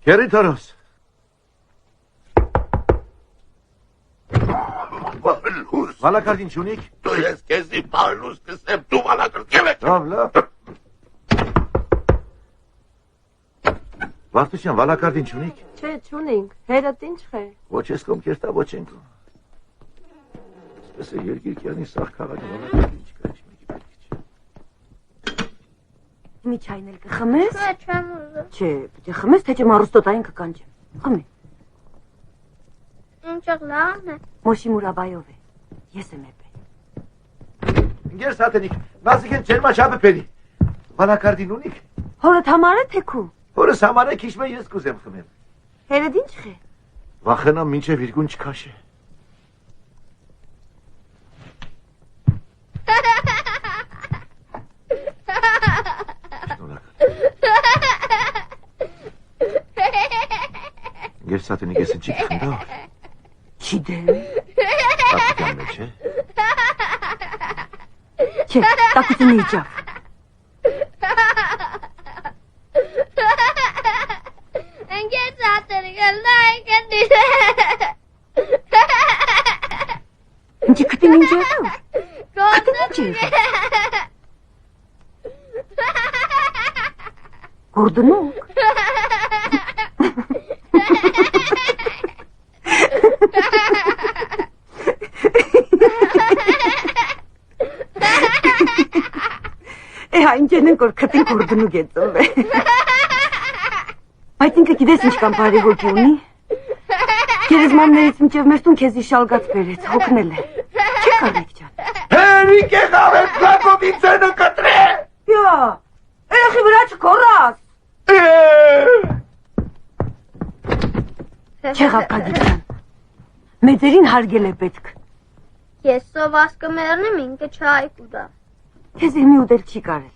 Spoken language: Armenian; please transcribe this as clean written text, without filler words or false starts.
Քերի թորոս։ Բալուս։ Վալակարդին չունիք։ Դու ես քեզի բալուս կսեմ, դու վալակրկել ես։ Լավ։ Վարդության վալակարդին չունիք։ Չէ, չունենք, հերդ ինչ է։ Ոչ ես կոմ կերտա, ոչ ենք։ Սպես է երկիր կյանի սաղ քաղաքը վալակարդին չկա, ինչ մեկի պետք չէ։ Մի չայն էլ կխմես։ Չէ, չեմ ուզում։ Չէ, պիտի խմես, թե չեմ առուստոտային կկանչեմ։ Խմի։ Ինչեղ լավն է։ Մոշի մուրաբայով է։ Ես եմ էպե։ Ինգեր սատենիք, նազիք են չերմա չապը պերի։ Վալակարդին ունիք։ Հորդ համար է թե քու։ Հորս համար է քիչ մե ես կուզեմ խմեմ։ Հերդ ինչ է։ Վախենամ մինչև իրգուն չքաշե։ Ինգեր սատենիք ես ընչիկ խնդավ։ Չի դեմ։ Տակության մեջ է։ Չէ, տակությունը իջավ։ Ընկեր ծատերիկը լայք են դիրը։ Ինչի կտին ինչ եղավ։ Կոտը Գորդնուկ։ Այն չեն որ կտին գորդնուկ է ծով է։ Այդ ինքը գիտես ինչ կան բարի հոգի ունի։ Գերեզմաններից մինչև մեր տուն քեզի շալգած բերեց, հոգնել է։ Չի կարեք ջան։ Հերիկ եղավ եմ բլակոտի ծենը կտրե։ Յա, երեխի վրա չկորած։ Չեղավ կագիցան։ Մեծերին հարգել է պետք։ Ես սովասկը մերնեմ ինքը չայք ուրա։ Քեզ մի ուտել չի կարել։